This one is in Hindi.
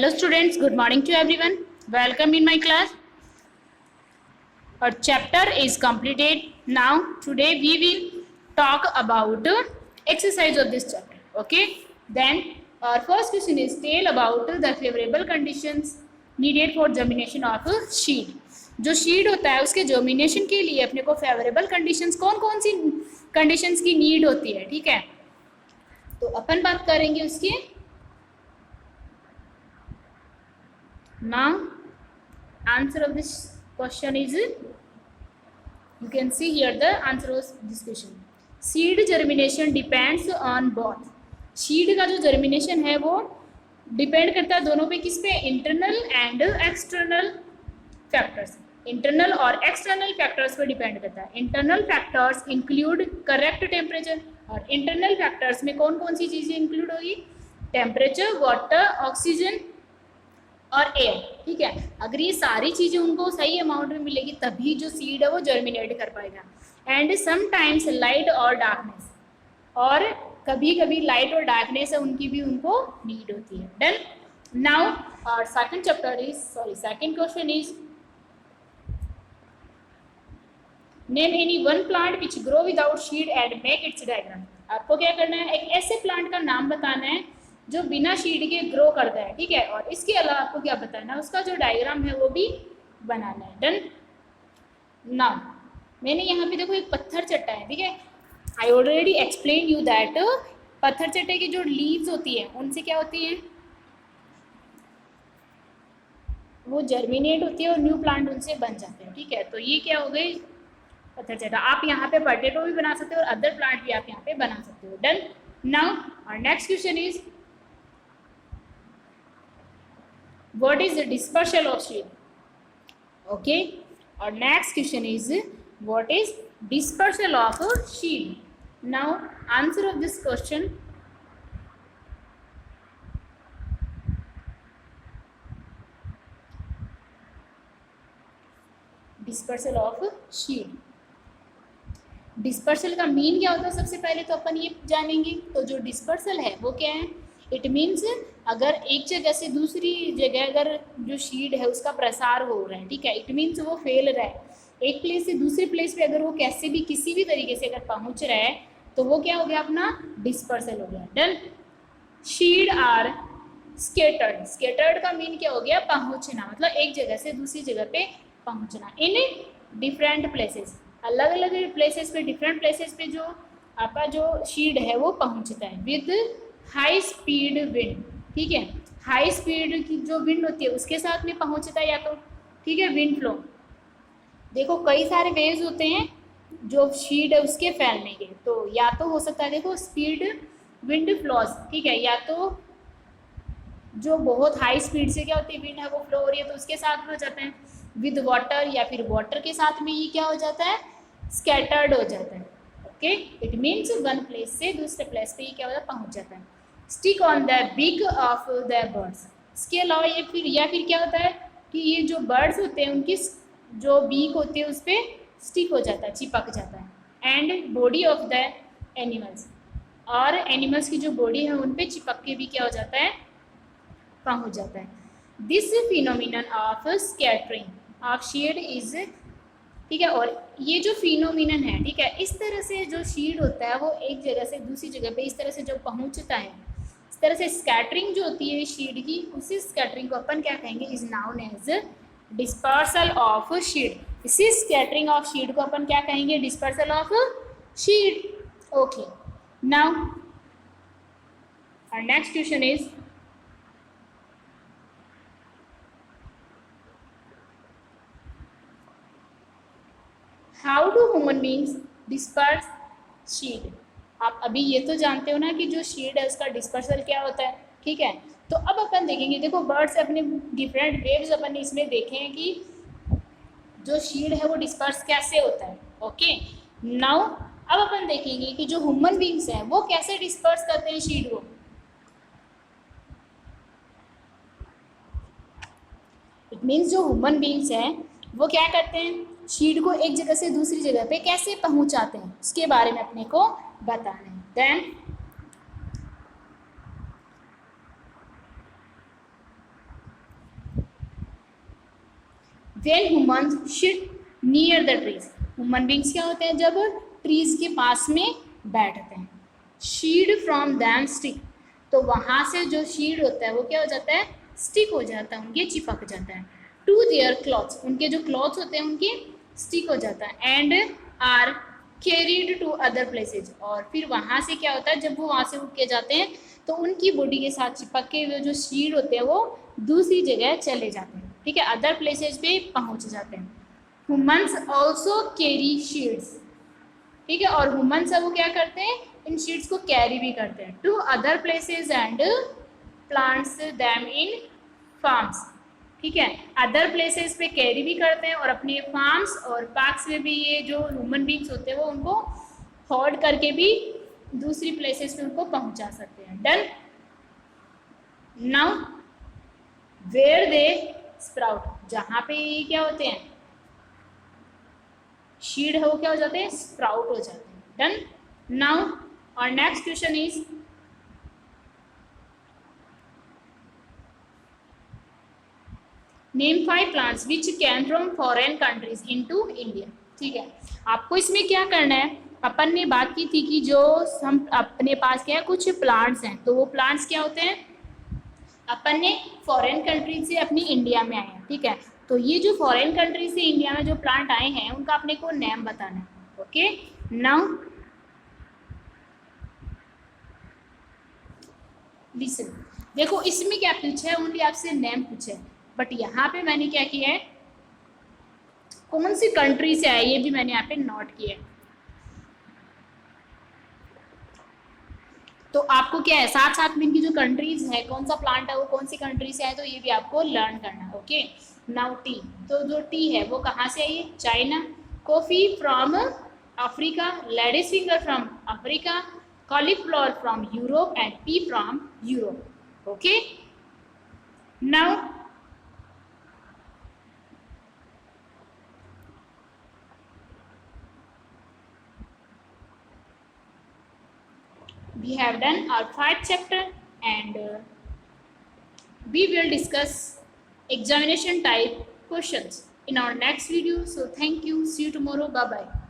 Hello students, good morning to everyone. Welcome in my class. Our chapter is completed. Now today we will talk about exercise of this chapter. Okay. Then our first question is tell about the favorable conditions needed for germination of seed. जो सीड होता है उसके जर्मिनेशन के लिए अपने को फेवरेबल कंडीशंस कौन कौन सी कंडीशंस की नीड होती है, ठीक है। तो अपन बात करेंगे उसकी। Now answer of this question is, you can see here the answer of this question. Seed germination depends on both. Seed का जो जर्मिनेशन है वो डिपेंड करता है दोनों पे, किस पे, internal and external factors. Internal और एक्सटर्नल फैक्टर्स पे डिपेंड करता है। Internal factors include correct temperature, और इंटरनल फैक्टर्स में कौन कौन सी चीज़ें इंक्लूड होगी, टेम्परेचर, वाटर, ऑक्सीजन और एयर, ठीक है। अगर ये सारी चीज़ें उनको सही अमाउंट में मिलेगी तभी जो सीड है वो जर्मिनेट कर पाएगा। एंड समटाइम्स लाइट और डार्कनेस, और कभी कभी लाइट और डार्कनेस है उनकी भी उनको नीड होती है। डन। नाउ और second question is name any one plant which grow without seed and make it's diagram. आपको क्या करना है, एक ऐसे प्लांट का नाम बताना है जो बिना सीड के ग्रो करता है, ठीक है। और इसके अलावा आपको क्या बताना है, उसका जो डायग्राम है वो भी बनाना है। डन। नाउ मैंने यहाँ पे देखो एक पत्थर चट्टा है, ठीक है। I already explain you that पत्थर चट्टे की जो लीव्स होती है उनसे क्या होती है, वो जर्मिनेट होती है और न्यू प्लांट उनसे बन जाते हैं, ठीक है। तो ये क्या हो गई, पत्थर चट्टा। आप यहाँ पे पोटैटो भी बना सकते हो और अदर प्लांट भी आप यहाँ पे बना सकते हो। Done. Now our next question is what is the dispersal of seed? Okay, our next question is what is dispersal of seed? Now answer of this question, dispersal of seed। Dispersal का मीन क्या होता है, सबसे पहले तो अपन ये जानेंगे। तो जो डिस्पर्सल है वो क्या है, इट मीन्स अगर एक जगह से दूसरी जगह अगर जो सीड है उसका प्रसार हो रहा है, ठीक है, इट मीन्स वो फैल रहा है। एक प्लेस से दूसरे प्लेस पे अगर वो कैसे भी किसी भी तरीके से अगर पहुंच रहा है तो वो क्या हो गया, अपना डिस्पर्सल हो गया। Done. Seed are scattered. Scattered का मीन क्या हो गया, पहुंचना, मतलब एक जगह से दूसरी जगह पे पहुंचना। इन डिफरेंट प्लेसेस, अलग अलग प्लेसेस पे, डिफरेंट प्लेसेस पे जो आपका जो सीड है वो पहुंचता है विद हाई स्पीड विंड, ठीक है। हाई स्पीड की जो विंड होती है उसके साथ में पहुंचता है या तो, ठीक है, विंड फ्लो। देखो कई सारे वेव्स होते हैं जो सीड है उसके फैलने के, तो या तो हो सकता है देखो स्पीड विंड फ्लोज, ठीक है, या तो जो बहुत हाई स्पीड से क्या होती है विंड है वो फ्लो हो रही है तो उसके साथ में हो जाता है विद वाटर, या फिर वाटर के साथ में ये क्या हो जाता है, स्कैटर्ड हो जाता है। Okay, it means one place से दूसरे प्लेस पे ये क्या होता है, पहुंच जाता है। Stick on the big of the birds. इसके अलावा ये फिर क्या होता है कि ये जो बर्ड्स होते हैं उनकी जो बीक होती है उस पर स्टिक हो जाता है, चिपक जाता है। And body of the animals, और एनिमल्स की जो बॉडी है उन पर चिपक के भी क्या हो जाता है, पहुंच जाता है। This phenomenon of scattering of seed is, ठीक है। और ये जो फिनोमिनन है, ठीक है, इस तरह से जो सीड होता है वो एक जगह से दूसरी जगह पे इस तरह से जो पहुंचता है, इस तरह से स्कैटरिंग जो होती है सीड की, उसी स्कैटरिंग को अपन क्या कहेंगे, is known as dispersal of seed. इसी स्कैटरिंग ऑफ सीड को अपन क्या कहेंगे, dispersal of seed. Okay, now our next question is how do human beings disperse seed? आप अभी ये तो जानते हो ना कि जो सीड है उसका डिस्पर्सल क्या होता है, ठीक है। तो अब अपन देखेंगे, देखो बर्ड्स अपने डिफरेंट वेव्स अपन इसमें देखे हैं कि जो सीड है वो डिस्पर्स कैसे होता है। ओके, नाउ अब अपन देखेंगे कि जो ह्यूमन बींग्स हैं वो कैसे डिस्पर्स करते हैं सीड को। इट मीन्स जो ह्यूमन बींग्स हैं वो क्या करते हैं, सीड को एक जगह से दूसरी जगह पे कैसे पहुंचाते हैं उसके बारे में अपने को बताना है। Then When humans sit near the trees, human beings क्या होते हैं जब ट्रीज के पास में बैठते हैं. शीड फ्रॉम दैम स्टिक, तो वहां से जो शीड होता है वो क्या हो जाता है, स्टिक हो जाता है, उनके चिपक जाता है. टू देयर क्लॉथ्स, उनके जो क्लॉथ्स होते हैं उनके स्टिक हो जाता है. And are carried to other places, और फिर वहाँ से क्या होता है जब वो वहाँ से उठ के जाते हैं तो उनकी बॉडी के साथ चिपक के हुए जो शीड होते हैं वो दूसरी जगह चले जाते हैं. ठीक है, अदर प्लेसेज पे पहुँच जाते हैं. Humans also carry शीड्स. ठीक है, और ह्यूमन्स वो क्या करते हैं, इन शीड्स को कैरी भी करते हैं to other places and plants them in farms. ठीक है, अदर प्लेसेस पे कैरी भी करते हैं और अपने फार्म्स और पार्क्स में भी ये जो ह्यूमन बींग्स होते हैं वो उनको होल्ड करके भी दूसरी प्लेसेस पे उनको पहुंचा सकते हैं. Done. Now where they sprout, जहाँ पे ये क्या होते हैं, शीड है वो क्या हो जाते हैं, स्प्राउट हो जाते हैं. Done. Now our next question is name 5 plants which came from foreign countries into India. ठीक है, आपको इसमें क्या करना है, अपन ने बात की थी कि जो हम अपने पास क्या है कुछ प्लांट्स हैं, तो वो प्लांट्स क्या होते हैं, अपन ने फॉरेन कंट्रीज से अपनी इंडिया में आए हैं. ठीक है, तो ये जो फॉरेन कंट्री से इंडिया में जो प्लांट आए हैं उनका अपने को नेम बताना है. Okay, now listen. देखो इसमें क्या पूछा है, ओनली आपसे नेम पूछा है, बट यहाँ पे मैंने क्या किया है, कौन सी कंट्री से आए ये भी मैंने यहाँ पे नोट किया है. तो आपको क्या है, साथ साथ में इनकी जो कंट्रीज है, कौन सा प्लांट है वो कौन सी कंट्री से है, तो ये भी आपको लर्न करना है. Okay, now T. तो जो टी है वो कहाँ से आई है, China. Coffee from Africa, ladies finger from Africa, cauliflower from Europe and P from Europe. Okay, now we have done our 5th chapter and we will discuss examination type questions in our next video. So thank you, see you tomorrow, bye bye.